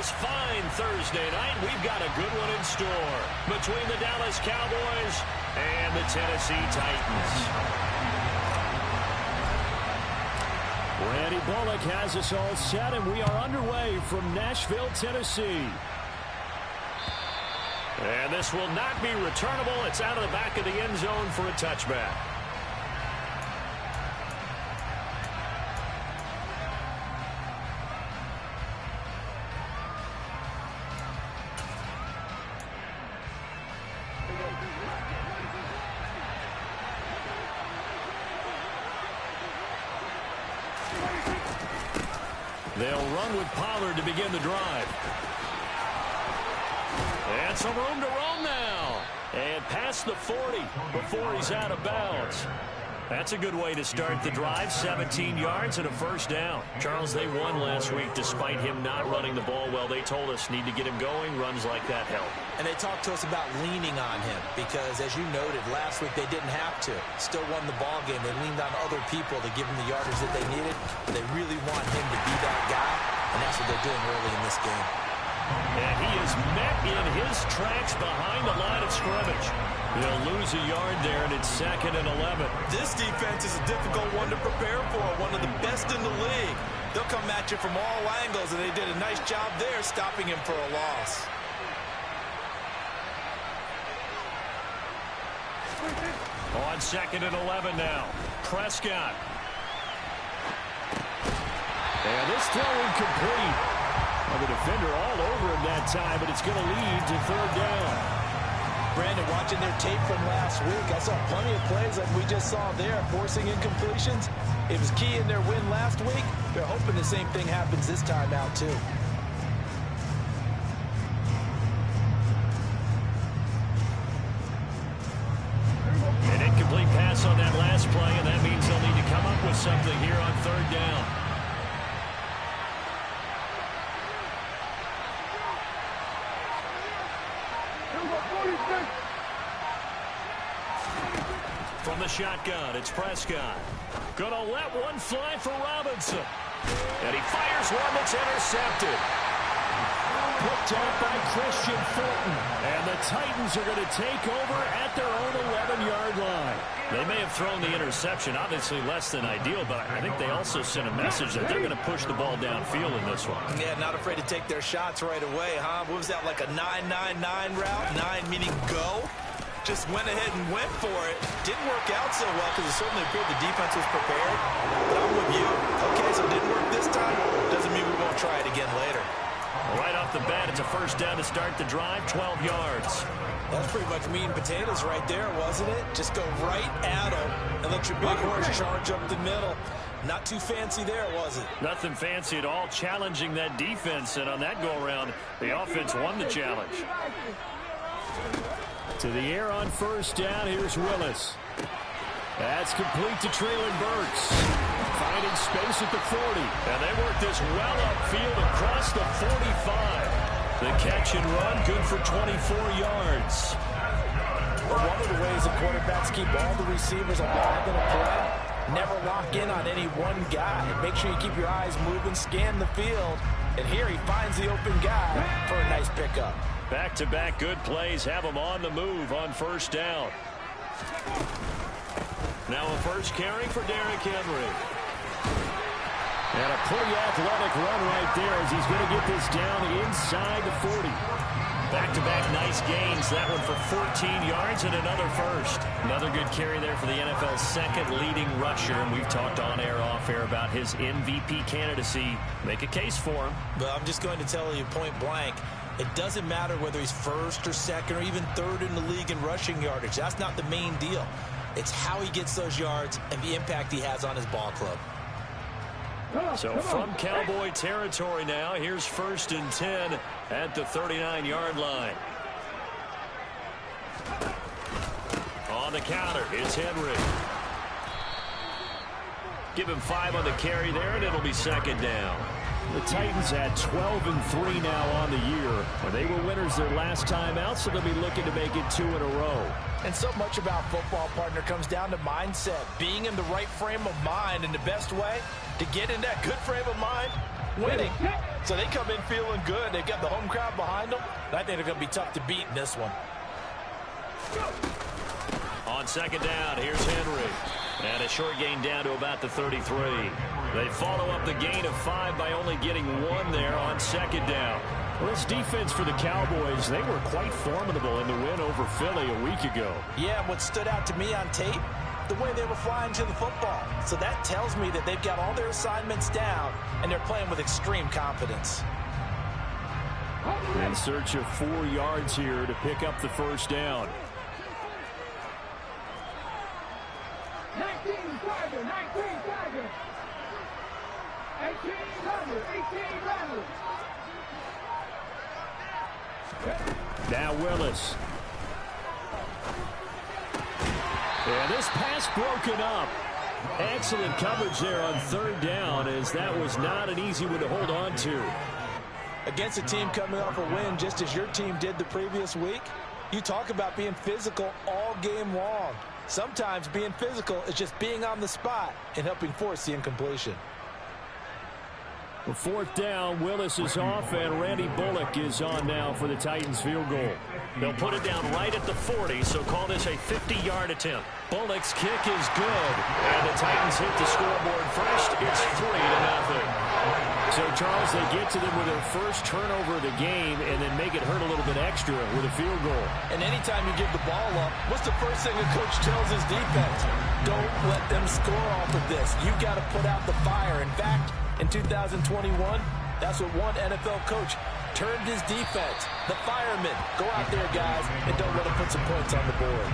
this fine Thursday night, we've got a good one in store between the Dallas Cowboys and the Tennessee Titans. Randy Bullock has us all set, and we are underway from Nashville, Tennessee. And this will not be returnable. It's out of the back of the end zone for a touchback. They'll run with Pollard to begin the drive. And some room to roam now. And past the 40 before he's out of bounds. That's a good way to start the drive. 17 yards and a first down. Charles, they won last week despite him not running the ball well. They told us need to get him going. Runs like that help. And they talked to us about leaning on him because, as you noted, last week they didn't have to. Still won the ball game. They leaned on other people to give him the yardage that they needed. But they really want him to be that guy, and that's what they're doing early in this game. And he is met in his tracks behind the line of scrimmage. They'll lose a yard there, and it's 2nd and 11. This defense is a difficult one to prepare for, one of the best in the league. They'll come at you from all angles, and they did a nice job there stopping him for a loss. On 2nd and 11 now. Prescott. And this throw incomplete. Well, the defender all over him that time, but it's going to lead to 3rd down. Brandon, watching their tape from last week, I saw plenty of plays like we just saw there, forcing incompletions. It was key in their win last week. They're hoping the same thing happens this time out, too. An incomplete pass on that last play, and that means they'll need to come up with something here on 3rd down. From the shotgun, it's Prescott. Gonna let one fly for Robinson. And he fires one that's intercepted. Picked up by Christian Fulton. And the Titans are going to take over at their own 11-yard line. They may have thrown the interception, obviously less than ideal, but I think they also sent a message that they're going to push the ball downfield in this one. Yeah, not afraid to take their shots right away, huh? What was that, like a 9-9-9 route? 9 meaning go? Just went ahead and went for it. Didn't work out so well because it certainly appeared the defense was prepared. But I'm with you. Okay, so it didn't work this time. Doesn't mean we won't try it again later. Right off the bat, it's a first down to start the drive, 12 yards. That's pretty much meat and potatoes right there, wasn't it? Just go right at them and let your big horse charge up the middle. Not too fancy there, was it? Nothing fancy at all, challenging that defense. And on that go-around, the offense won the challenge. To the air on first down, here's Willis. That's complete to Treylon Burks. Finding space at the 40. And they work this well upfield across the 45. The catch and run, good for 24 yards. Well, one of the ways the quarterbacks keep all the receivers alive in a play, never lock in on any one guy. Make sure you keep your eyes moving, scan the field. And here he finds the open guy for a nice pickup. Back-to-back good plays have him on the move on first down. Now a first carry for Derrick Henry. And a pretty athletic run right there as he's going to get this down inside the 40. Back-to-back nice gains. That one for 14 yards and another first. Another good carry there for the NFL's second leading rusher. And we've talked on air, off air about his MVP candidacy. Make a case for him. Well, I'm just going to tell you point blank. It doesn't matter whether he's first or second or even third in the league in rushing yardage. That's not the main deal. It's how he gets those yards and the impact he has on his ball club. So from Cowboy territory now, here's 1st and 10 at the 39-yard line. On the counter, it's Henry. Give him 5 on the carry there, and it'll be 2nd down. The Titans at 12-3 now on the year. They were winners their last time out, so they'll be looking to make it 2 in a row. And so much about football, partner, comes down to mindset. Being in the right frame of mind, and the best way to get in that good frame of mind, winning, so they come in feeling good. They've got the home crowd behind them. I think they're going to be tough to beat in this one. On second down, here's Henry. And a short gain down to about the 33. They follow up the gain of 5 by only getting 1 there on second down. Well, this defense for the Cowboys, they were quite formidable in the win over Philly a week ago. Yeah, what stood out to me on tape, the way they were flying to the football. So that tells me that they've got all their assignments down, and they're playing with extreme confidence. In search of 4 yards here to pick up the first down. 19 Tiger, 19 Tiger. 18 Thunder, 18 Thunder. Now Willis. And this pass broken up. Excellent coverage there on third down, as that was not an easy one to hold on to. Against a team coming off a win just as your team did the previous week, you talk about being physical all game long. Sometimes being physical is just being on the spot and helping force the incompletion. For fourth down, Willis is off, and Randy Bullock is on now for the Titans field goal. They'll put it down right at the 40, so call this a 50-yard attempt. Bullock's kick is good, and the Titans hit the scoreboard first. It's 3-0. So, Charles, they get to them with their first turnover of the game and then make it hurt a little bit extra with a field goal. And anytime you give the ball up, what's the first thing a coach tells his defense? Don't let them score off of this. You've got to put out the fire. In fact, in 2021, that's what one NFL coach turned his defense. The firemen. Go out there, guys, and don't let them put some points on the board.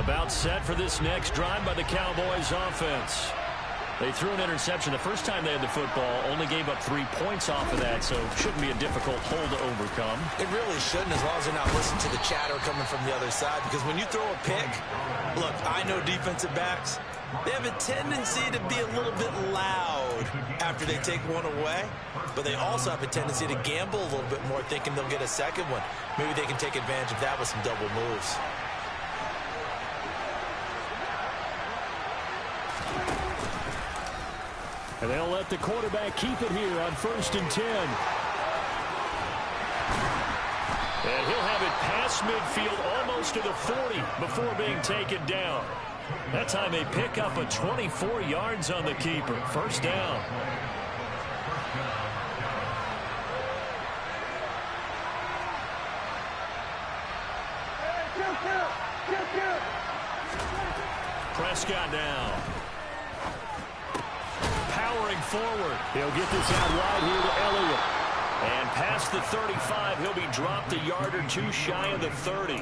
About set for this next drive by the Cowboys offense. They threw an interception the first time they had the football, only gave up 3 points off of that, so it shouldn't be a difficult hole to overcome. It really shouldn't, as long as they're not listening to the chatter coming from the other side, because when you throw a pick, look, I know defensive backs, they have a tendency to be a little bit loud after they take one away, but they also have a tendency to gamble a little bit more, thinking they'll get a second one. Maybe they can take advantage of that with some double moves. And they'll let the quarterback keep it here on 1st and 10. And he'll have it past midfield almost to the 40 before being taken down. That time they pick up a 24 yards on the keeper. First down. Prescott now. Powering forward. He'll get this out wide here to Elliott. And past the 35, he'll be dropped a yard or 2 shy of the 30.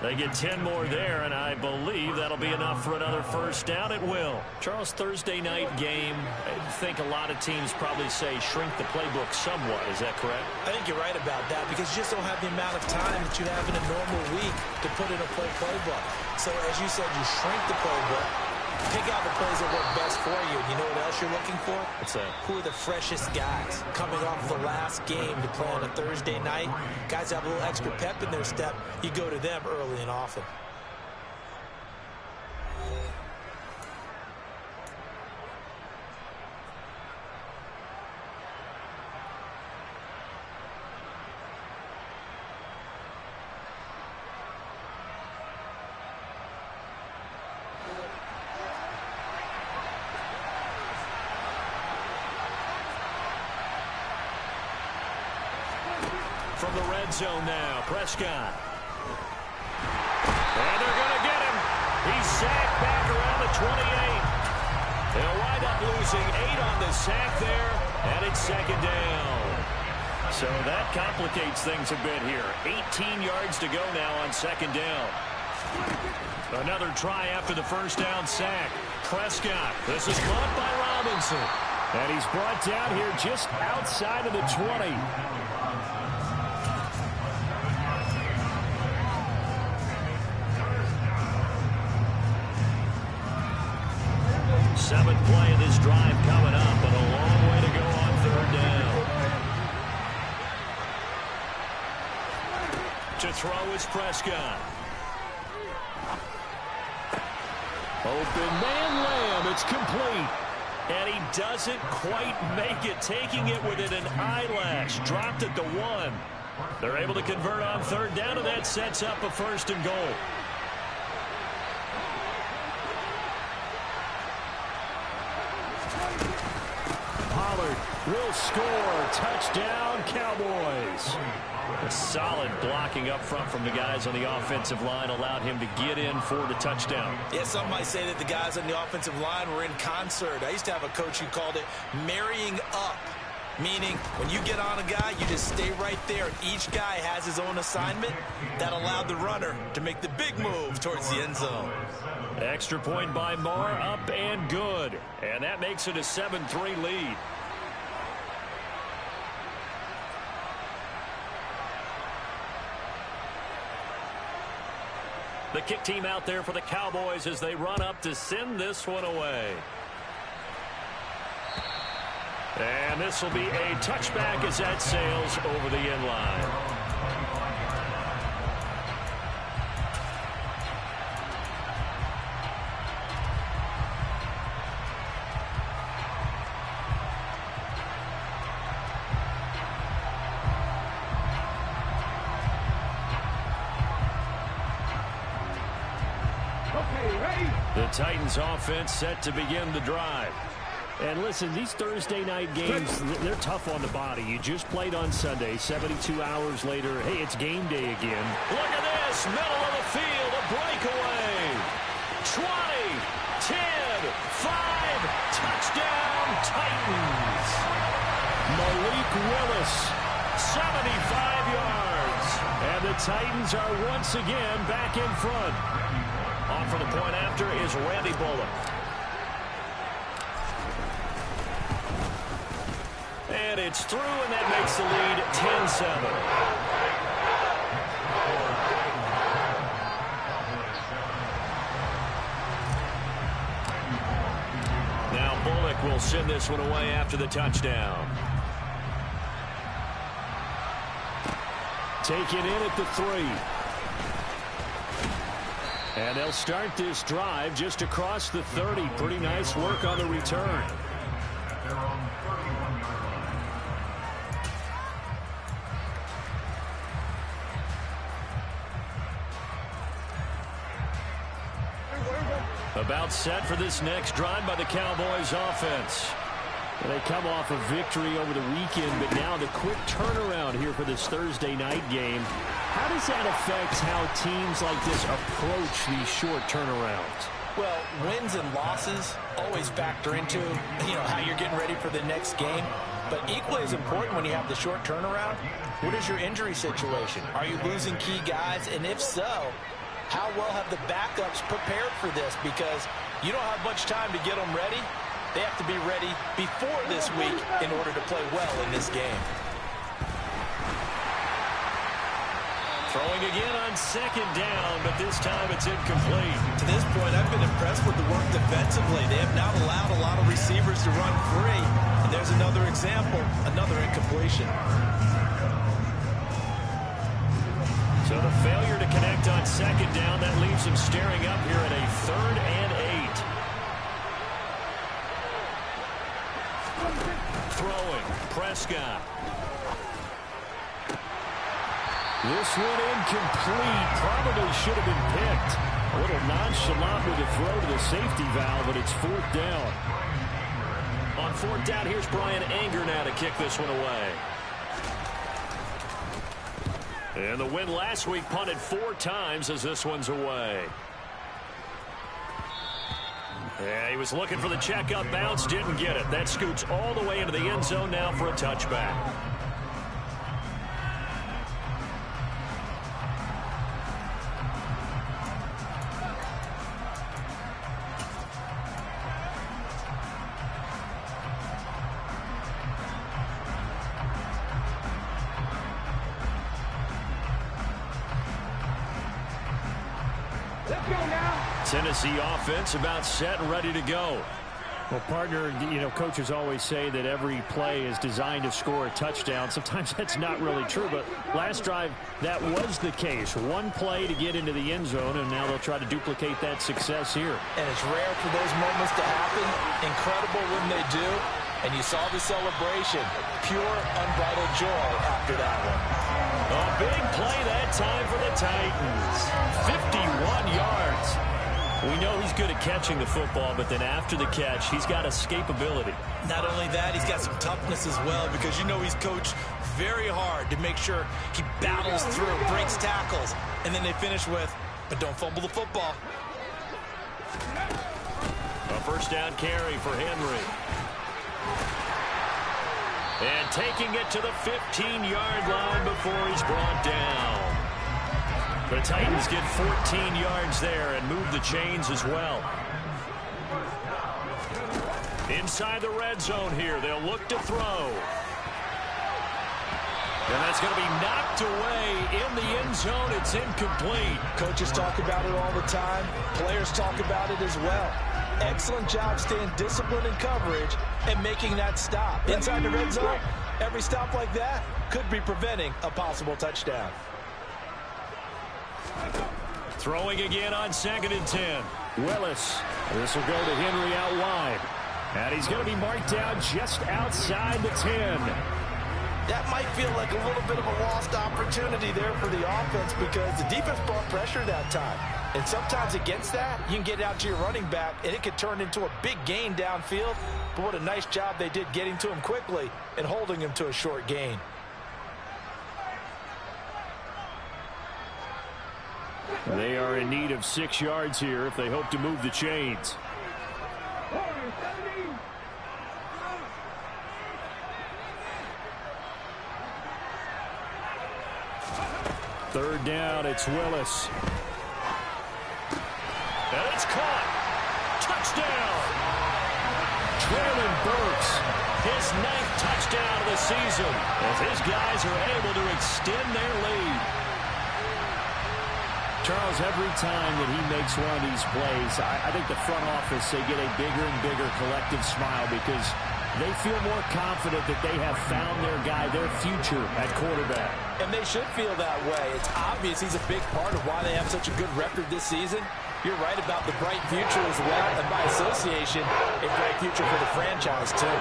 They get 10 more there, and I believe that'll be enough for another first down. It will. Charles, Thursday night game, I think a lot of teams probably say shrink the playbook somewhat. Is that correct? I think you're right about that, because you just don't have the amount of time that you have in a normal week to put in a playbook. So, as you said, you shrink the playbook, pick out the plays that work best for you. And you know what else you're looking for? What's that? Who are the freshest guys coming off the last game to play on a Thursday night? Guys have a little extra pep in their step. You go to them early and often. From the red zone now, Prescott. And they're going to get him. He's sacked back around the 28. They'll wind up losing 8 on the sack there, and it's second down. So that complicates things a bit here. 18 yards to go now on second down. Another try after the first down sack. Prescott. This is caught by Robinson. And he's brought down here just outside of the 20. Seventh play of this drive coming up, and a long way to go on third down. To throw is Prescott. Open man Lamb. It's complete. And he doesn't quite make it, taking it within an eyelash. Dropped at the 1. They're able to convert on third down, and that sets up a first and goal. Pollard will score. Touchdown, Cowboys. A solid blocking up front from the guys on the offensive line allowed him to get in for the touchdown. Yeah, some might say that the guys on the offensive line were in concert. I used to have a coach who called it marrying up, meaning when you get on a guy, you just stay right there. Each guy has his own assignment. That allowed the runner to make the big move towards the end zone. Extra point by Moore, up and good. And that makes it a 7-3 lead. The kick team out there for the Cowboys as they run up to send this one away. And this will be a touchback as that sails over the end line. The Titans offense set to begin the drive. And listen, these Thursday night games, they're tough on the body. You just played on Sunday. 72 hours later, hey, it's game day again. Look at this. Middle of the field, a breakaway. 20, 10, 5, touchdown, Titans. Malik Willis, 75 yards. And the Titans are once again back in front. On for the point after is Randy Bullock. And it's through, and that makes the lead 10-7. Now Bullock will send this one away after the touchdown. Taken in at the 3. And they'll start this drive just across the 30. Pretty nice work on the return. About set for this next drive by the Cowboys offense. They come off a victory over the weekend, but now the quick turnaround here for this Thursday night game. How does that affect how teams like this approach these short turnarounds? Well, wins and losses always factor into, how you're getting ready for the next game. But equally as important when you have the short turnaround, what is your injury situation? Are you losing key guys? And if so, how well have the backups prepared for this? Because you don't have much time to get them ready. They have to be ready before this week in order to play well in this game. Throwing again on second down, but this time it's incomplete. To this point, I've been impressed with the work defensively. They have not allowed a lot of receivers to run free. And there's another example, another incompletion. So the failure to connect on second down, that leaves them staring up here at a 3rd and 8. Throwing, Prescott. This one incomplete. Probably should have been picked. A little nonchalant with the throw to the safety valve, but it's 4th down. On 4th down, here's Brian Anger now to kick this one away. And the win last week punted 4 times as this one's away. Yeah, he was looking for the checkup bounce, didn't get it. That scoots all the way into the end zone now for a touchback. Let's go now. Tennessee offense about set and ready to go. Well, partner, coaches always say that every play is designed to score a touchdown. Sometimes that's not really true, but last drive, that was the case. One play to get into the end zone, and now they'll try to duplicate that success here. And it's rare for those moments to happen. Incredible when they do. And you saw the celebration. Pure, unbridled joy after that one. A big play that time for the Titans. 51 yards. We know he's good at catching the football, but then after the catch, he's got escapability. Not only that, he's got some toughness as well, because you know he's coached very hard to make sure he battles through, breaks tackles, and then they finish with, but don't fumble the football. A first down carry for Henry. And taking it to the 15-yard line before he's brought down. The Titans get 14 yards there and move the chains as well. Inside the red zone here, they'll look to throw. And that's going to be knocked away in the end zone. It's incomplete. Coaches talk about it all the time. Players talk about it as well. Excellent job staying disciplined in coverage and making that stop. Inside the red zone, every stop like that could be preventing a possible touchdown. Throwing again on 2nd and 10. Willis. This will go to Henry out wide. And he's going to be marked down just outside the 10. That might feel like a little bit of a lost opportunity there for the offense, because the defense brought pressure that time. And sometimes against that, you can get out to your running back, and it could turn into a big gain downfield. But what a nice job they did getting to him quickly and holding him to a short gain. They are in need of 6 yards here if they hope to move the chains. Third down, it's Willis. And it's caught. Touchdown. Traylon Burks. His 9th touchdown of the season as his guys are able to extend their lead. Charles, every time that he makes one of these plays, I think the front office, they get a bigger and bigger collective smile, because they feel more confident that they have found their guy, their future at quarterback. And they should feel that way. It's obvious he's a big part of why they have such a good record this season. You're right about the bright future as well, and by association, a bright future for the franchise too.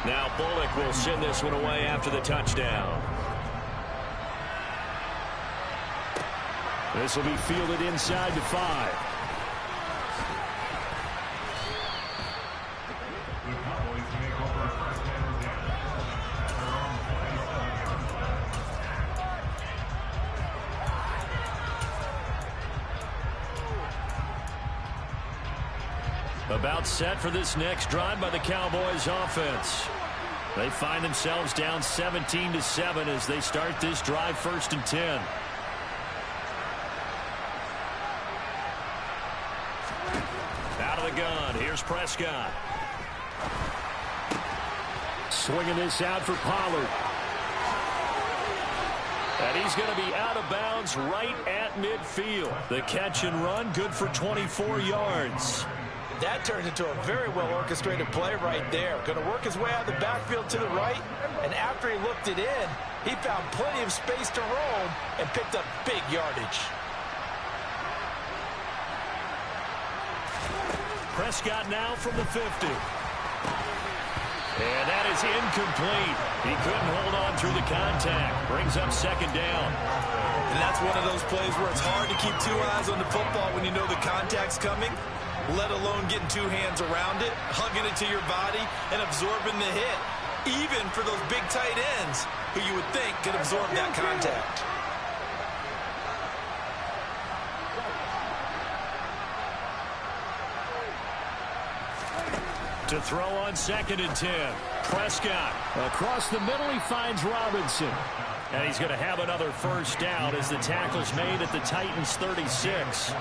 Now Bullock will send this one away after the touchdown. This will be fielded inside the 5. About set for this next drive by the Cowboys offense. They find themselves down 17-7 as they start this drive, 1st and 10. Out of the gun, here's Prescott. Swinging this out for Pollard. And he's going to be out of bounds right at midfield. The catch and run, good for 24 yards. That turns into a very well-orchestrated play right there. Going to work his way out of the backfield to the right, and after he looked it in, he found plenty of space to roam and picked up big yardage. Prescott now from the 50. And that is incomplete. He couldn't hold on through the contact. Brings up 2nd down. And that's one of those plays where it's hard to keep 2 eyes on the football when you know the contact's coming, let alone getting 2 hands around it, hugging it to your body, and absorbing the hit, even for those big tight ends who you would think could absorb that contact. To throw on 2nd and 10. Prescott. Across the middle, he finds Robinson. And he's going to have another first down as the tackle's made at the Titans' 36.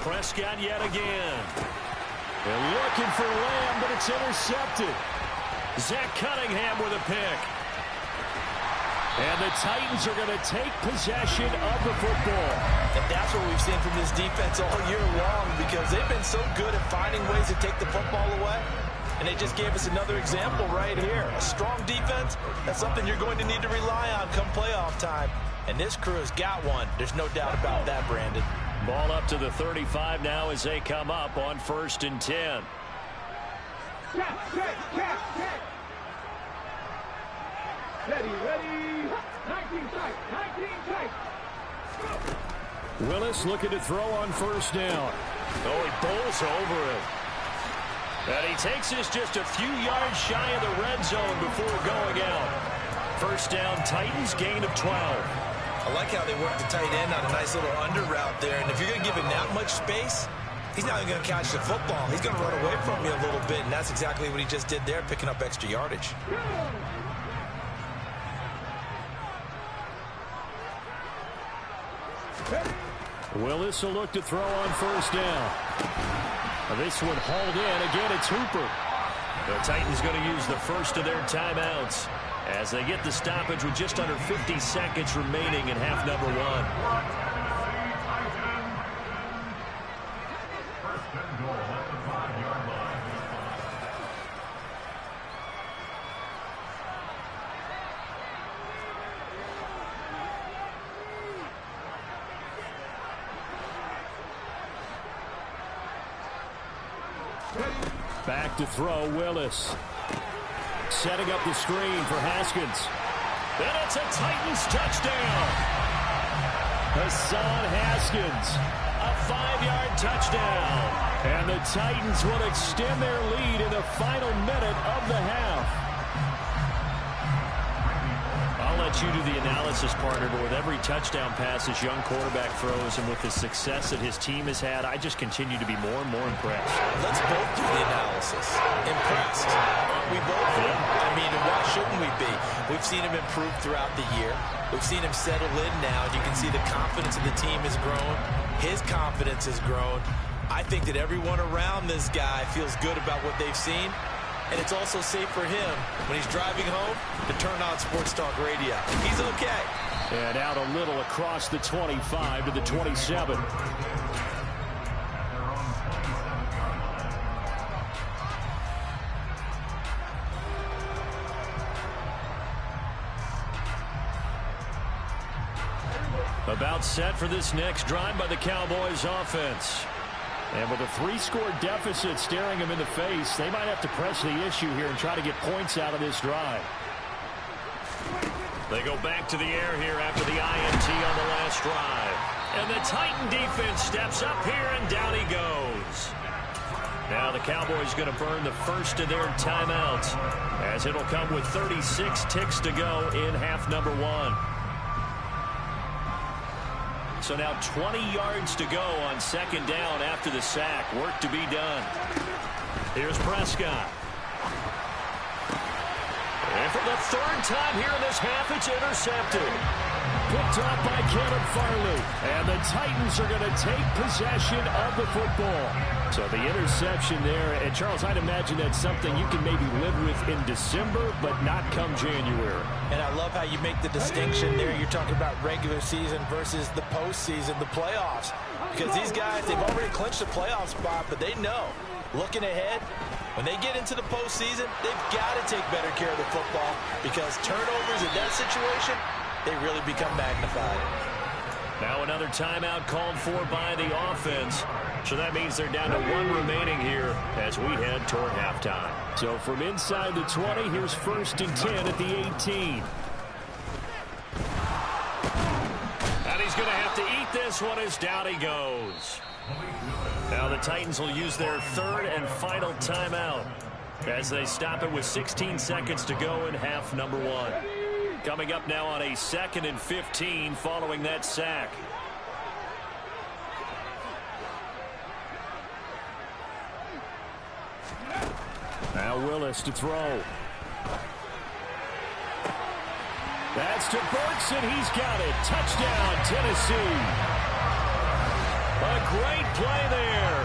Prescott yet again. They're looking for Lamb, but it's intercepted. Zach Cunningham with a pick. And the Titans are going to take possession of the football. And that's what we've seen from this defense all year long, because they've been so good at finding ways to take the football away. And they just gave us another example right here. A strong defense, that's something you're going to need to rely on come playoff time. And this crew has got one. There's no doubt about that, Brandon. Ball up to the 35 now as they come up on 1st and 10. Check. Ready. 19 tight. Willis looking to throw on 1st down. Oh, he bowls over it. And he takes this just a few yards shy of the red zone before going out. 1st down, Titans, gain of 12. I like how they work the tight end on a nice little under route there. And if you're going to give him that much space, he's not even going to catch the football. He's going to run away from you a little bit, and that's exactly what he just did there, picking up extra yardage. Willis will look to throw on 1st down. This one hauled in. Again, it's Hooper. The Titans going to use the first of their timeouts as they get the stoppage with just under 50 seconds remaining in half number 1. Back to throw, Willis. Setting up the screen for Haskins. And it's a Titans touchdown. Hassan Haskins, A 5-yard touchdown. and the Titans will extend their lead in the final minute of the half. I'll let you do the analysis, partner, but with every touchdown pass this young quarterback throws and with the success that his team has had, I just continue to be more and more impressed. Let's both do the analysis. Impressed. Aren't we both? Yeah. I mean, why shouldn't we be? We've seen him improve throughout the year. We've seen him settle in now. You can see the confidence of the team has grown. His confidence has grown. I think that everyone around this guy feels good about what they've seen. And it's also safe for him when he's driving home to turn on Sports Talk Radio. He's okay. And out a little across the 25 to the 27. About set for this next drive by the Cowboys offense. And with a 3-score deficit staring them in the face, they might have to press the issue here and try to get points out of this drive. They go back to the air here after the INT on the last drive. And the Titan defense steps up here, and down he goes. Now the Cowboys going to burn the first of their timeouts, as it'll come with 36 ticks to go in half number 1. So now 20 yards to go on 2nd down after the sack. Work to be done. Here's Prescott. And for the 3rd time here in this half, it's intercepted. Picked off by Caleb Farley. And the Titans are going to take possession of the football. So the interception there. And, Charles, I'd imagine that's something you can maybe live with in December, but not come January. And I love how you make the distinction there. You're talking about regular season versus the postseason, the playoffs. Because these guys, they've already clinched a playoff spot, but they know, looking ahead, when they get into the postseason, they've got to take better care of the football, because turnovers in that situation, they really become magnified. Now another timeout called for by the offense. So that means they're down to 1 remaining here as we head toward halftime. So from inside the 20, here's 1st and 10 at the 18. And he's going to have to eat this one as down he goes. Now the Titans will use their 3rd and final timeout as they stop it with 16 seconds to go in half number 1. Coming up now on a 2nd and 15 following that sack. Now Willis to throw. That's to Burks, and he's got it. Touchdown, Tennessee. A great play there.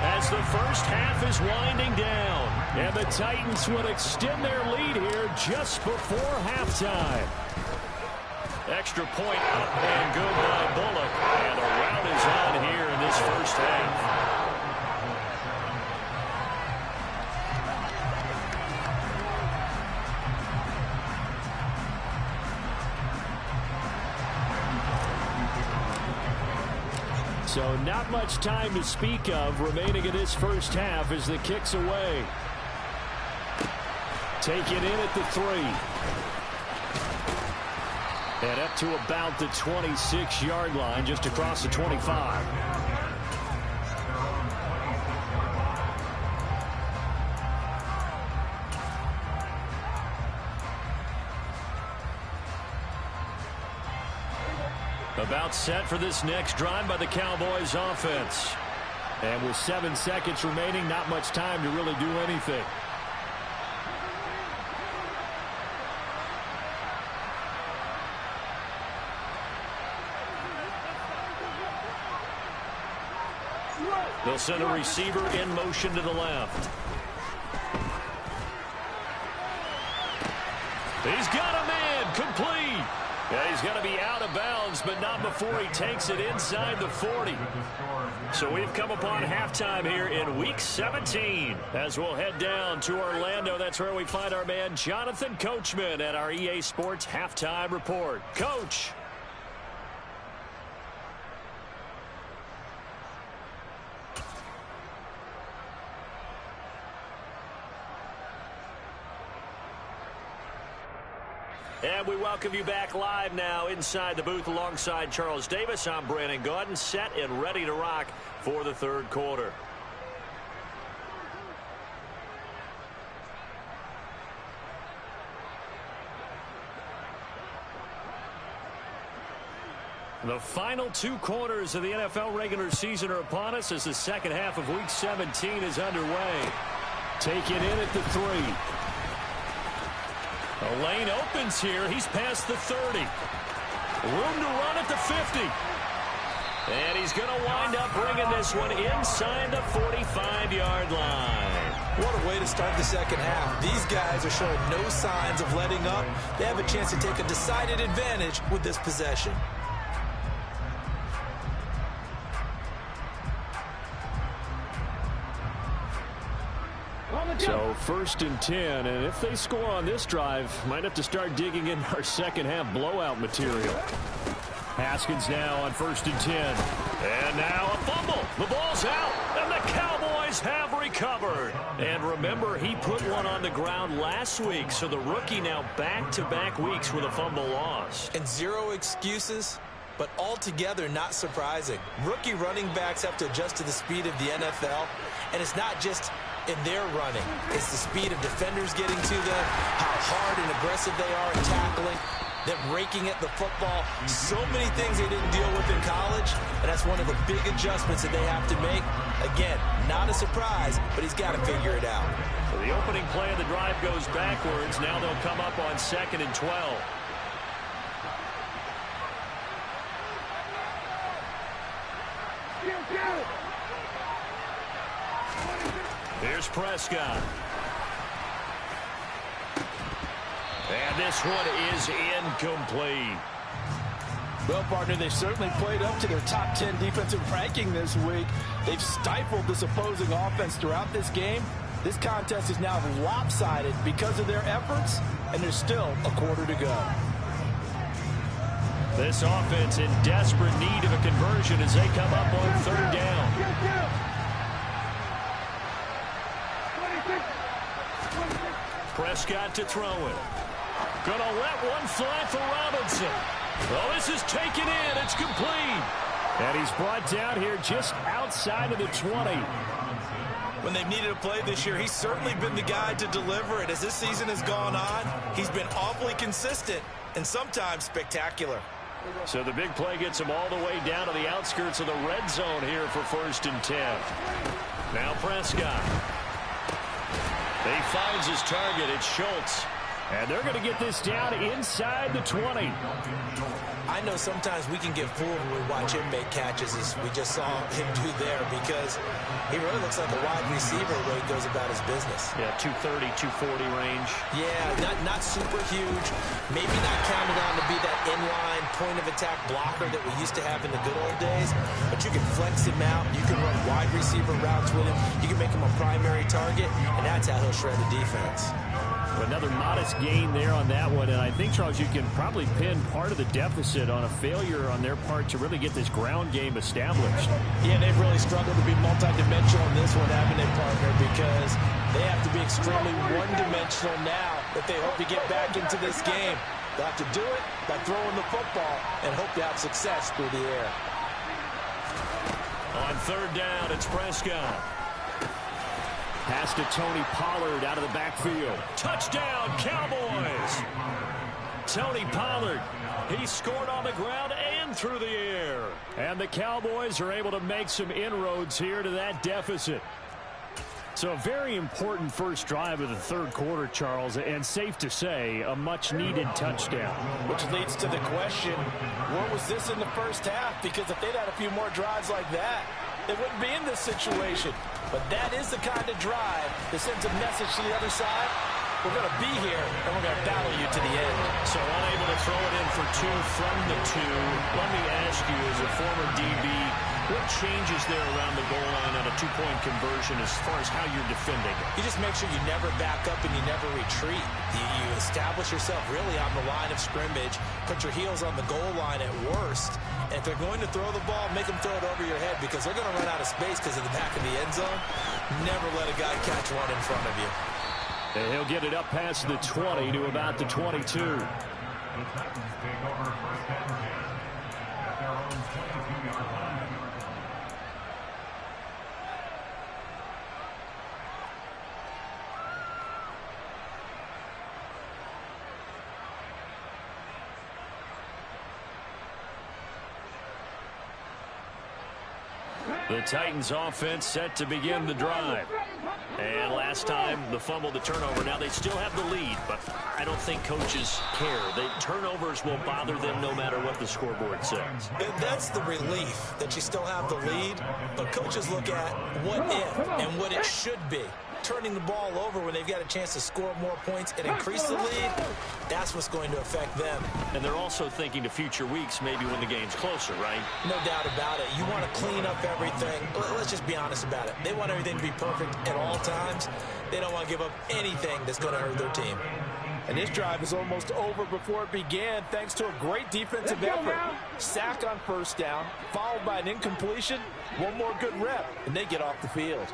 as the first half is winding down. And the Titans would extend their lead here just before halftime. Extra point up and good by Bullock. And the rout is on here in this first half. So not much time to speak of remaining in this first half as the kick's away. Taken in at the 3. And up to about the 26-yard line, just across the 25. About set for this next drive by the Cowboys offense. And with 7 seconds remaining, not much time to really do anything. They'll send a receiver in motion to the left. He's got a man, complete. Yeah, he's going to be out of bounds, but not before he takes it inside the 40. So we've come upon halftime here in Week 17. As we'll head down to Orlando, that's where we find our man Jonathan Coachman at our EA Sports Halftime Report. Coach. And we welcome you back live now inside the booth alongside Charles Davis. I'm Brandon Gaudin, set and ready to rock for the third quarter. The final 2 quarters of the NFL regular season are upon us as the second half of Week 17 is underway. Taken in at the 3. The lane opens here. He's past the 30. Room to run at the 50. And he's going to wind up bringing this one inside the 45-yard line. What a way to start the second half. These guys are showing no signs of letting up. They have a chance to take a decided advantage with this possession. So 1st and 10, and if they score on this drive, might have to start digging in our second half blowout material. Haskins now on 1st and 10. And now a fumble. The ball's out, and the Cowboys have recovered. And remember, he put one on the ground last week, so the rookie now back-to-back weeks with a fumble loss. And 0 excuses, but altogether not surprising. Rookie running backs have to adjust to the speed of the NFL, and it's not just in their running. It's the speed of defenders getting to them, how hard and aggressive they are at tackling, them raking at the football. So many things they didn't deal with in college, and that's one of the big adjustments that they have to make. Again, not a surprise, but he's got to figure it out. So the opening play of the drive goes backwards. Now they'll come up on 2nd and 12. Here's Prescott. And this one is incomplete. Well, partner, they certainly played up to their top 10 defensive ranking this week. They've stifled this opposing offense throughout this game. This contest is now lopsided because of their efforts, and there's still a quarter to go. This offense in desperate need of a conversion as they come up on 3rd down. Prescott to throw it. Gonna let one fly for Robinson. Oh, this is taken in. It's complete. And he's brought down here just outside of the 20. When they've needed a play this year, he's certainly been the guy to deliver it. As this season has gone on, he's been awfully consistent and sometimes spectacular. So the big play gets him all the way down to the outskirts of the red zone here for 1st and 10. Now Prescott. He finds his target. It's Schultz. And they're going to get this down inside the 20. I know sometimes we can get fooled when we watch him make catches, as we just saw him do there, because he really looks like a wide receiver the way he goes about his business. Yeah, 230, 240 range. Yeah, not super huge. Maybe not counted on to be that inline point-of-attack blocker that we used to have in the good old days, but you can flex him out. You can run wide receiver routes with him. You can make him a primary target, and that's how he'll shred the defense. Another modest gain there on that one, and I think, Charles, you can probably pin part of the deficit on a failure on their part to really get this ground game established. Yeah, they've really struggled to be multidimensional in this one, haven't they, partner, because they have to be extremely one-dimensional now if they hope to get back into this game. They'll have to do it by throwing the football and hope to have success through the air. On third down, it's Prescott. Pass to Tony Pollard out of the backfield. Touchdown, Cowboys! Tony Pollard, he scored on the ground and through the air. And the Cowboys are able to make some inroads here to that deficit. So a very important first drive of the third quarter, Charles, and safe to say, a much-needed touchdown. Which leads to the question, where was this in the first half? Because if they'd had a few more drives like that, they wouldn't be in this situation. But that is the kind of drive that sends a message to the other side. We're going to be here, and we're going to battle you to the end. So unable to throw it in for two from the two. Let me ask you, as a former DB, what changes there around the goal line on a two-point conversion as far as how you're defending? You just make sure you never back up and you never retreat. You establish yourself really on the line of scrimmage, put your heels on the goal line at worst, and if they're going to throw the ball, make them throw it over your head, because they're going to run out of space because of the back of the end zone. Never let a guy catch one in front of you. And he'll get it up past the 20 to about the 22. The Titans offense set to begin the drive. And last time, the fumble, the turnover. Now they still have the lead, but I don't think coaches care. The turnovers will bother them no matter what the scoreboard says. And that's the relief, that you still have the lead, but coaches look at what if and what it should be. Turning the ball over when they've got a chance to score more points and increase the lead, that's what's going to affect them. And they're also thinking to future weeks, maybe when the game's closer, right? No doubt about it. You want to clean up everything. Let's just be honest about it. They want everything to be perfect at all times. They don't want to give up anything that's going to hurt their team. And this drive is almost over before it began, thanks to a great defensive effort. Sack on first down, followed by an incompletion, one more good rep, and they get off the field.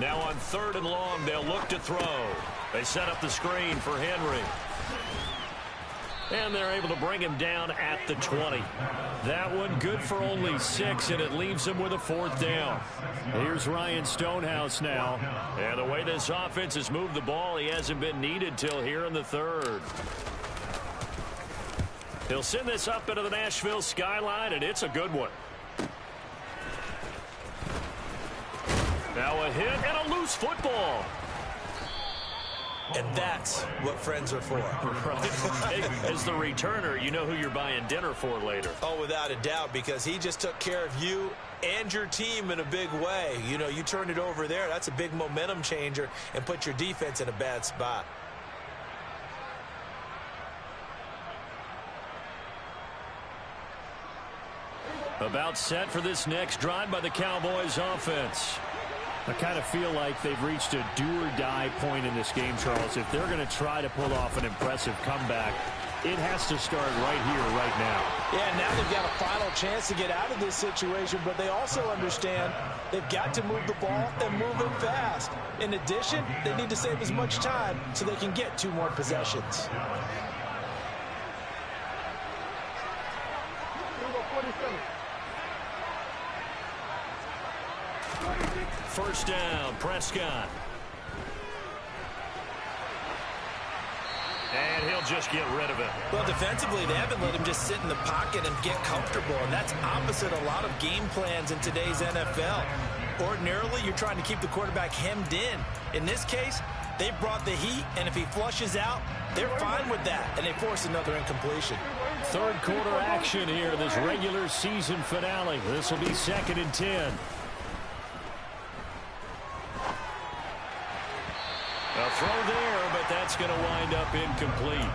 Now on third and long, they'll look to throw. They set up the screen for Henry. And they're able to bring him down at the 20. That one good for only 6, and it leaves him with a fourth down. Here's Ryan Stonehouse now. And the way this offense has moved the ball, he hasn't been needed till here in the third. He'll send this up into the Nashville skyline, and it's a good one. Now a hit and a loose football. And that's what friends are for. Right. As the returner, you know who you're buying dinner for later. Oh, without a doubt, because he just took care of you and your team in a big way. You know, you turned it over there. That's a big momentum changer and put your defense in a bad spot. About set for this next drive by the Cowboys offense. I kind of feel like they've reached a do-or-die point in this game, Charles. If they're going to try to pull off an impressive comeback, it has to start right here, right now. Yeah, now they've got a final chance to get out of this situation, but they also understand they've got to move the ball and move it fast. In addition, they need to save as much time so they can get 2 more possessions. First down, Prescott. And he'll just get rid of it. Well, defensively, they haven't let him just sit in the pocket and get comfortable, and that's opposite a lot of game plans in today's NFL. Ordinarily, you're trying to keep the quarterback hemmed in. In this case, they brought the heat, and if he flushes out, they're fine with that, and they force another incompletion. Third quarter action here, this regular season finale. This will be 2nd and 10. A throw there, but that's going to wind up incomplete.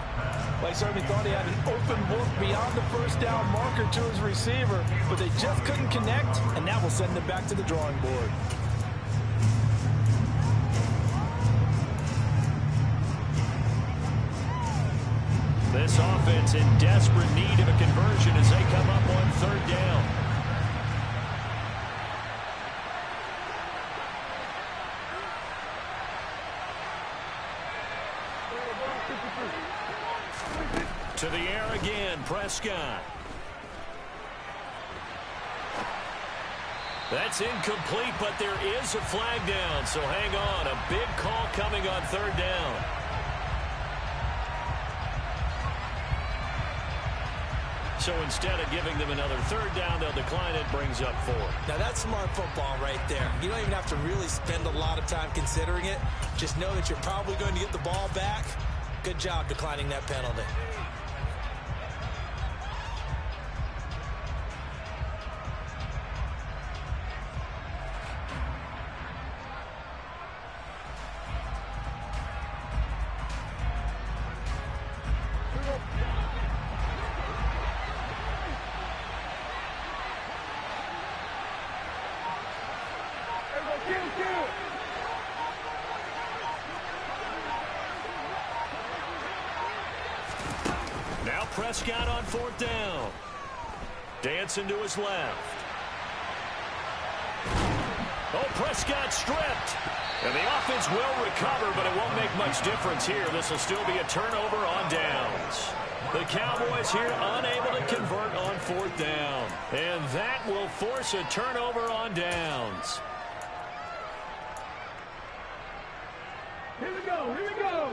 Well, he certainly thought he had an open look beyond the first down marker to his receiver, but they just couldn't connect, and that will send him back to the drawing board. This offense in desperate need of a conversion as they come up on 3rd down. To the air again, Prescott. That's incomplete, but there is a flag down, so hang on. A big call coming on 3rd down. So instead of giving them another 3rd down, they'll decline it, brings up 4. Now, that's smart football right there. You don't even have to really spend a lot of time considering it. Just know that you're probably going to get the ball back. Good job declining that penalty. Now Prescott on 4th down. Dancing to his left. Oh, Prescott stripped. And the offense will recover, but it won't make much difference here. This will still be a turnover on downs. The Cowboys here unable to convert on 4th down. And that will force a turnover on downs. Here we go, here we go.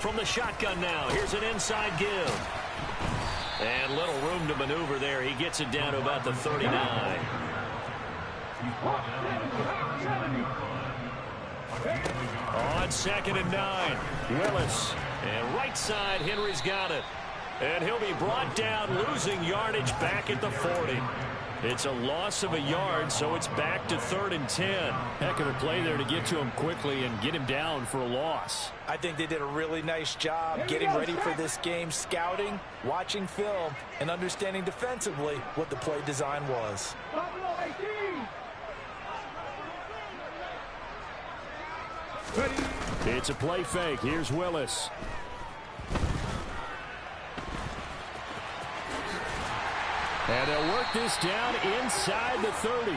From the shotgun now, here's an inside give. And little room to maneuver there. He gets it down to about the 39. On 2nd and 9, Willis. And right side, Henry's got it. And he'll be brought down, losing yardage back at the 40. It's a loss of a yard, so it's back to 3rd and 10. Heck of a play there to get to him quickly and get him down for a loss. I think they did a really nice job getting ready for this game, scouting, watching film, and understanding defensively what the play design was. Buffalo 18. Ready. It's a play fake. Here's Willis. And they'll work this down inside the 30.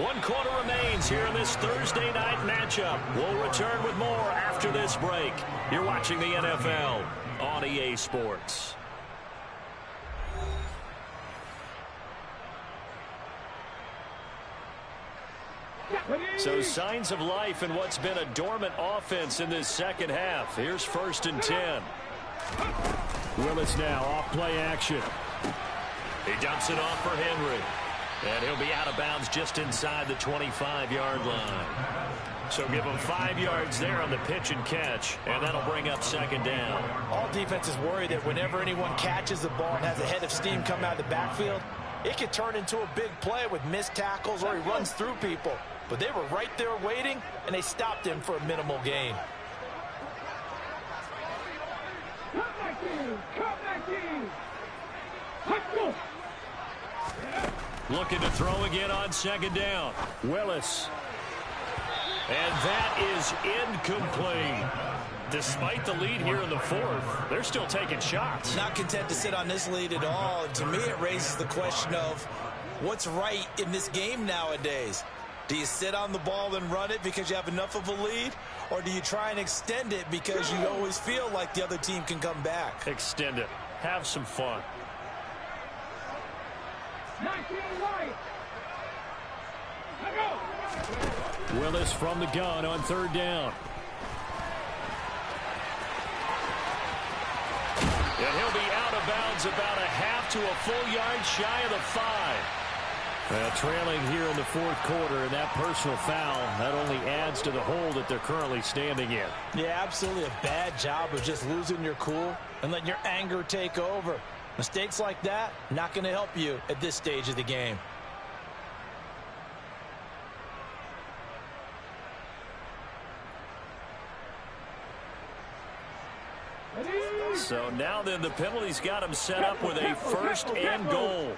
1 quarter remains here in this Thursday night matchup. We'll return with more after this break. You're watching the NFL on EA Sports. So signs of life in what's been a dormant offense in this second half. Here's 1st and 10. Willis now off play action. He dumps it off for Henry. And he'll be out of bounds just inside the 25-yard line. So give him 5 yards there on the pitch and catch, and that'll bring up 2nd down. All defenses worry that whenever anyone catches the ball and has a head of steam come out of the backfield, it could turn into a big play with missed tackles or he runs through people. But they were right there waiting, and they stopped him for a minimal gain. Come back in. Come back in. Let's go. Looking to throw again on 2nd down. Willis. And that is incomplete. Despite the lead here in the 4th, they're still taking shots. Not content to sit on this lead at all. And to me, it raises the question of what's right in this game nowadays. Do you sit on the ball and run it because you have enough of a lead? Or do you try and extend it because you always feel like the other team can come back? Extend it. Have some fun. 19 right. Let's go. Willis from the gun on 3rd down. And he'll be out of bounds about a half to a full yard shy of the 5. Trailing here in the 4th quarter, and that personal foul, that only adds to the hole that they're currently standing in. Yeah, absolutely a bad job of just losing your cool and letting your anger take over. Mistakes like that, not going to help you at this stage of the game. So now then the penalty's got him set up with a 1st and goal.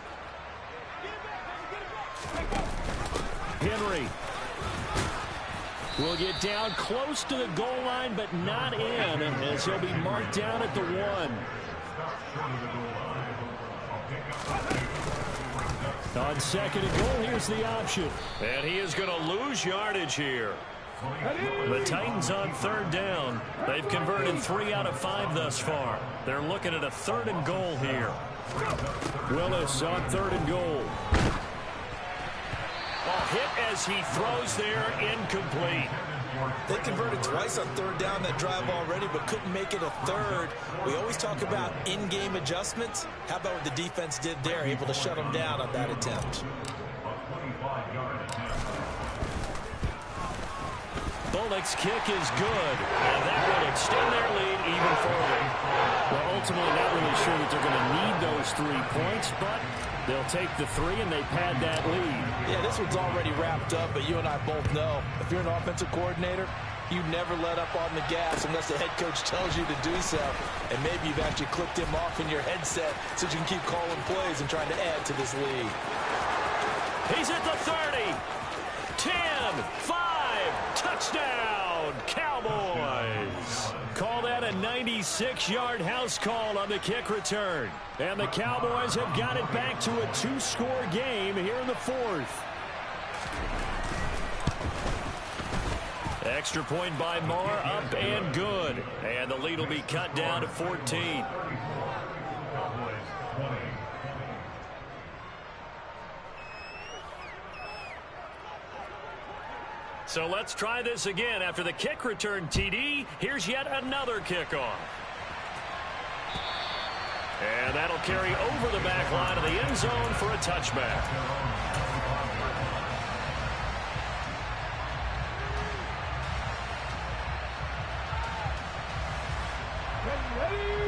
Henry will get down close to the goal line, but not in, as he'll be marked down at the 1. On 2nd and goal, here's the option. And he is going to lose yardage here. The Titans on 3rd down. They've converted 3 out of 5 thus far. They're looking at a 3rd and goal here. Willis on 3rd and goal. Hit as he throws there, incomplete. They converted twice on 3rd down that drive already, but couldn't make it a 3rd. We always talk about in-game adjustments. How about what the defense did there, able to shut them down on that attempt? Bullock's kick is good, and that will extend their lead even further. Well, ultimately, not really sure that they're going to need those 3 points, but they'll take the 3 and they pad that lead. Yeah, this one's already wrapped up, but you and I both know if you're an offensive coordinator, you never let up on the gas unless the head coach tells you to do so. And maybe you've actually clicked him off in your headset so you can keep calling plays and trying to add to this lead. He's at the 30. 10, 5, touchdown, Cowboys. Call that a 96-yard house call on the kick return. And the Cowboys have got it back to a 2-score game here in the 4th. Extra point by Marr, up and good. And the lead will be cut down to 14. So let's try this again. After the kick return TD, here's yet another kickoff. And that'll carry over the back line of the end zone for a touchback.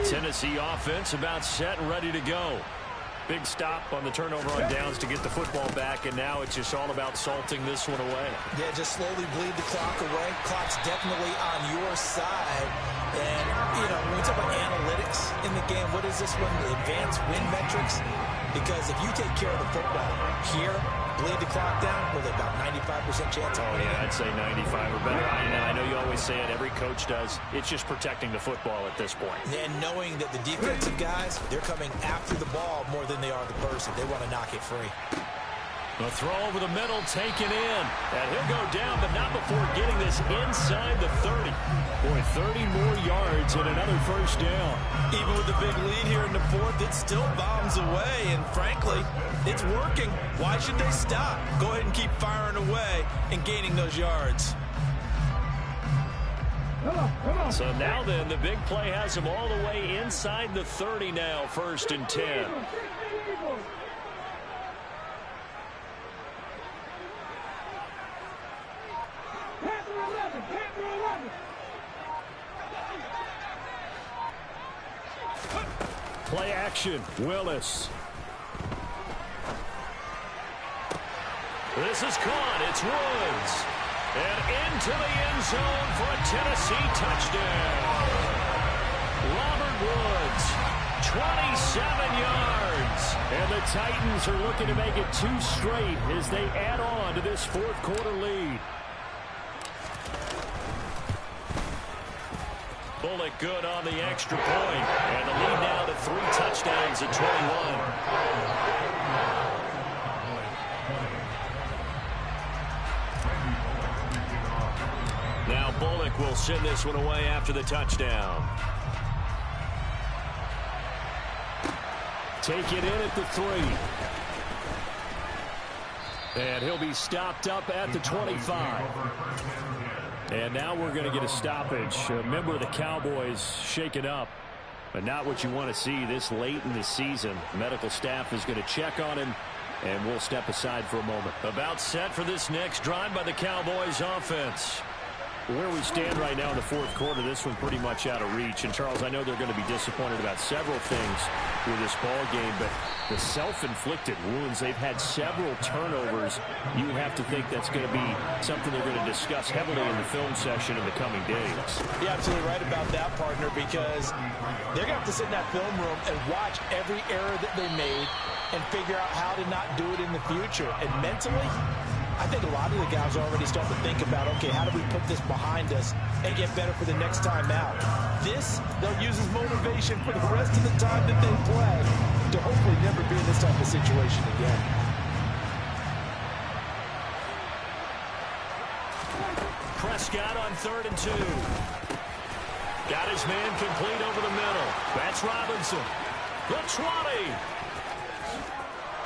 Tennessee offense about set and ready to go. Big stop on the turnover on downs to get the football back, and now it's just all about salting this one away. Yeah, just slowly bleed the clock away. Clock's definitely on your side. And, you know, when we talk about analytics in the game, what is this one? The advanced win metrics? Because if you take care of the football here, bleed the clock down, with about 95% chance of winning. Yeah, I'd say 95 or better. I know you always say it, every coach does. It's just protecting the football at this point. And knowing that the defensive guys, they're coming after the ball more than they are the person. They want to knock it free. The throw over the middle, taken in. And he'll go down, but not before getting this inside the 30. Boy, 30 more yards and another 1st down. Even with the big lead here in the 4th, it still bombs away. And frankly, it's working. Why should they stop? Go ahead and keep firing away and gaining those yards. So now then, the big play has him all the way inside the 30 now, 1st and 10. Play action, Willis. This is caught. It's Woods. And into the end zone for a Tennessee touchdown. Robert Woods, 27 yards. And the Titans are looking to make it 2 straight as they add on to this 4th quarter lead. Bullock good on the extra point. And the lead now to 3 touchdowns at 21. Now Bullock will send this one away after the touchdown. Take it in at the 3. And he'll be stopped up at the 25. And now we're going to get a stoppage. A member of the Cowboys shaken up. But not what you want to see this late in the season. Medical staff is going to check on him, and we'll step aside for a moment. About set for this next drive by the Cowboys offense. Where we stand right now in the fourth quarter, this one pretty much out of reach. And, Charles, I know they're going to be disappointed about several things with this ball game, but the self-inflicted wounds, they've had several turnovers. You have to think that's going to be something they're going to discuss heavily in the film session in the coming days. You're absolutely right about that, partner, because they're going to have to sit in that film room and watch every error that they made and figure out how to not do it in the future. And mentally, I think a lot of the guys are already starting to think about, okay, how do we put this behind us and get better for the next time out? This, they'll use as motivation for the rest of the time that they play to hopefully never be in this type of situation again. Prescott on 3rd and 2. Got his man complete over the middle. That's Robinson. The 20.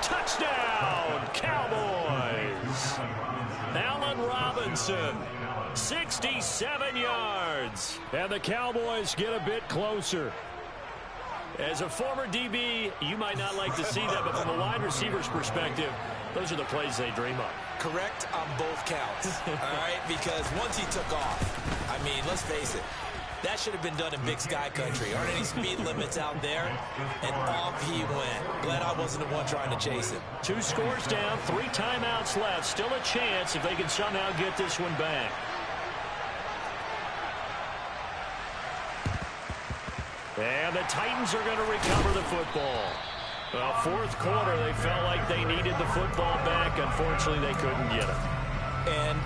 Touchdown, Cowboys. Allen Robinson, 67 yards. And the Cowboys get a bit closer. As a former DB, you might not like to see that, but from a wide receiver's perspective, those are the plays they dream of. Correct on both counts, all right? Because once he took off, I mean, let's face it, that should have been done in Big Sky country. Aren't any speed limits out there? And off he went. Glad I wasn't the one trying to chase him. 2 scores down, 3 timeouts left. Still a chance if they can somehow get this one back. And the Titans are going to recover the football. Well, fourth quarter, they felt like they needed the football back. Unfortunately, they couldn't get it. And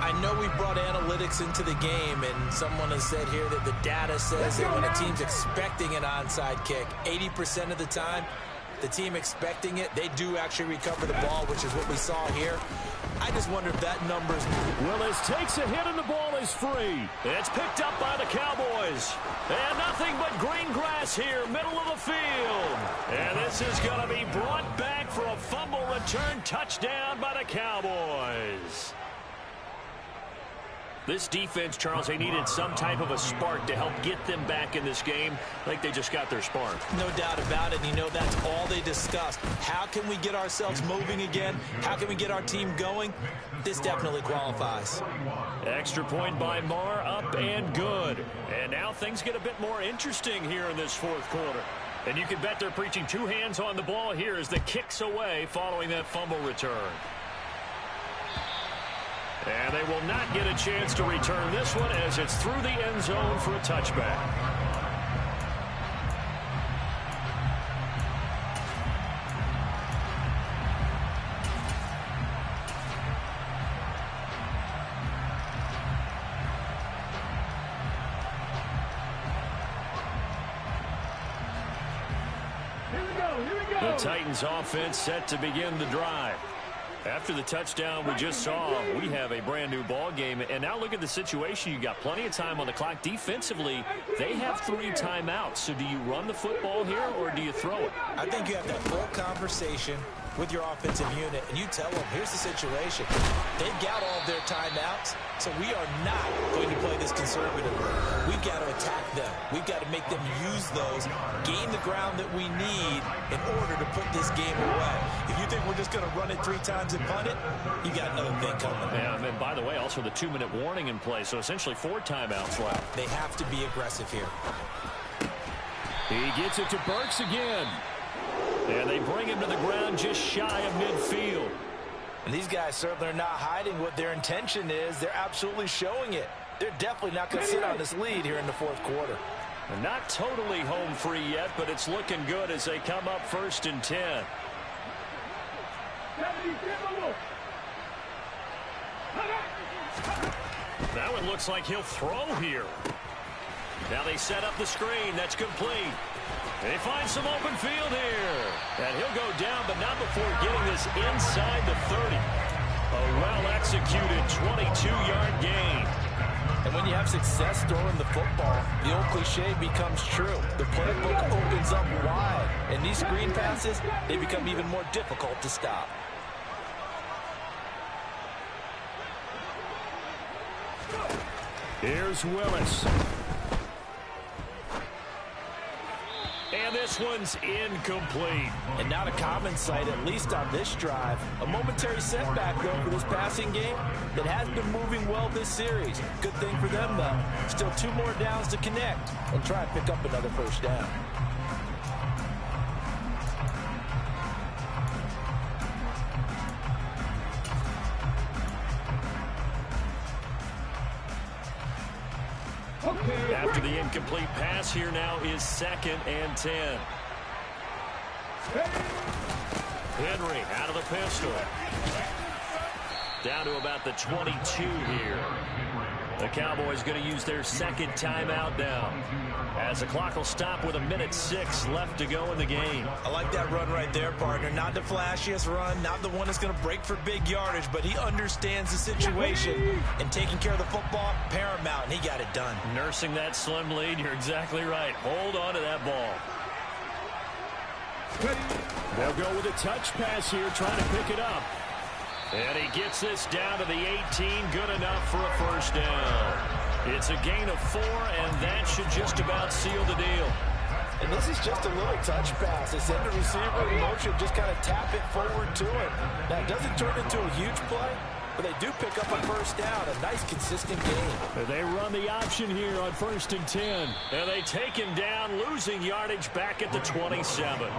I know we brought analytics into the game, and someone has said here that the data says that when a team's expecting an onside kick, 80% of the time, the team expecting it, they do actually recover the ball, which is what we saw here. I just wonder if that number's... Willis takes a hit, and the ball is free. It's picked up by the Cowboys. And nothing but green grass here, middle of the field. And this is going to be brought back for a fumble return touchdown by the Cowboys. This defense, Charles, they needed some type of a spark to help get them back in this game. I think they just got their spark. No doubt about it. You know, that's all they discussed. How can we get ourselves moving again? How can we get our team going? This definitely qualifies. Extra point by Marr, up and good. And now things get a bit more interesting here in this fourth quarter. And you can bet they're preaching 2 hands on the ball here as the kick's away following that fumble return. And they will not get a chance to return this one as it's through the end zone for a touchback. Here we go. The Titans offense set to begin the drive. After the touchdown we just saw, we have a brand new ball game. And now look at the situation. You got plenty of time on the clock. Defensively, they have 3 timeouts. So do you run the football here or do you throw it? I think you have that full conversation with your offensive unit, and you tell them, here's the situation. They've got all of their timeouts, so we are not going to play this conservatively. We've got to attack them. We've got to make them use those, gain the ground that we need in order to put this game away. If you think we're just going to run it 3 times and punt it, you got another thing coming. Yeah, and by the way, also the 2-minute warning in play, so essentially 4 timeouts left. They have to be aggressive here. He gets it to Burks again. And they bring him to the ground just shy of midfield. And these guys certainly are not hiding what their intention is. They're absolutely showing it. They're definitely not going to sit on this lead here in the fourth quarter. And not totally home free yet, but it's looking good as they come up 1st and 10. That one looks like he'll throw here. Now they set up the screen. That's complete. They find some open field here. And he'll go down, but not before getting this inside the 30. A well-executed 22-yard gain. And when you have success throwing the football, the old cliche becomes true. The playbook opens up wide. And these screen passes, they become even more difficult to stop. Here's Willis. And this one's incomplete. And not a common sight, at least on this drive. A momentary setback, though, for this passing game that has been moving well this series. Good thing for them, though. Still 2 more downs to connect and try and pick up another first down. After the incomplete pass, here now is 2nd and 10. Henry out of the pistol. Down to about the 22 here. The Cowboys going to use their 2nd timeout now, as the clock will stop with 1:06 left to go in the game. I like that run right there, partner. Not the flashiest run, not the one that's going to break for big yardage, but he understands the situation, and taking care of the football, paramount, and he got it done. Nursing that slim lead, you're exactly right. Hold on to that ball. They'll go with a touch pass here, trying to pick it up. And he gets this down to the 18, good enough for a first down. It's a gain of 4, and that should just about seal the deal. And this is just a little touch pass. They send the receiver in motion, just kind of tap it forward to him. Now, it doesn't turn into a huge play, but they do pick up a first down. A nice, consistent game. They run the option here on 1st and 10. And they take him down, losing yardage back at the 27.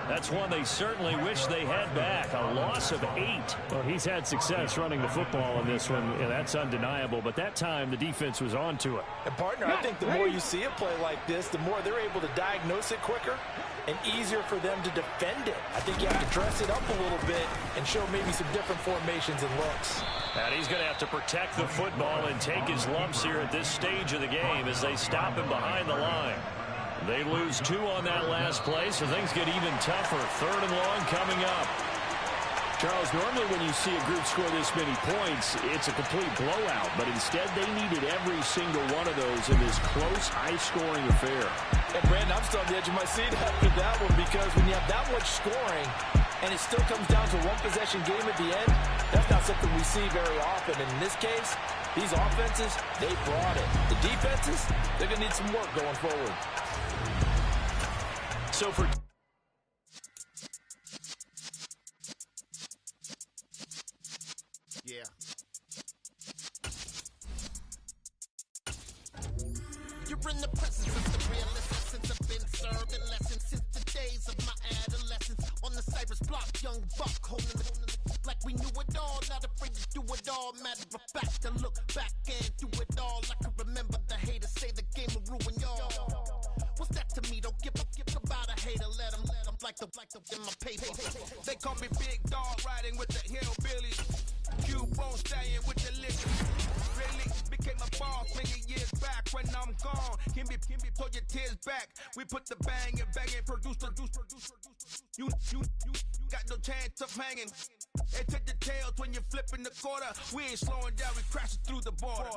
That's one they certainly wish they had back. A loss of 8. Well, he's had success running the football in this one, and that's undeniable. But that time, the defense was on to it. And, partner, I think the more you see a play like this, the more they're able to diagnose it quicker and easier for them to defend it. I think you have to dress it up a little bit and show maybe some different formations and looks. And he's going to have to protect the football and take his lumps here at this stage of the game as they stop him behind the line. They lose 2 on that last play, so things get even tougher. 3rd and long coming up. Charles, normally when you see a group score this many points, it's a complete blowout. But instead, they needed every single one of those in this close, high-scoring affair. And, Brandon, I'm still on the edge of my seat after that one, because when you have that much scoring and it still comes down to one possession game at the end, that's not something we see very often. And in this case, these offenses, they brought it. The defenses, they're going to need some work going forward. So for you're in the presence of the realest essence. I've been served in lessons since the days of my adolescence. On the Cypress block, young buck holding the like we knew it all, not afraid to do it all. Matter of fact, to look back and do it all. I can remember the haters say the game will ruin y'all. What's that to me? Don't give about a hater. Let them like the in my paper. They call me Big Dog, riding with the hillbillies. Cubone staying with the liquor. Really became a boss many years back. When I'm gone, can be pull your tears back. We put the bang and produce. You got no chance of hanging. They take the tails when you're flipping the quarter. We ain't slowing down, we crashing through the border.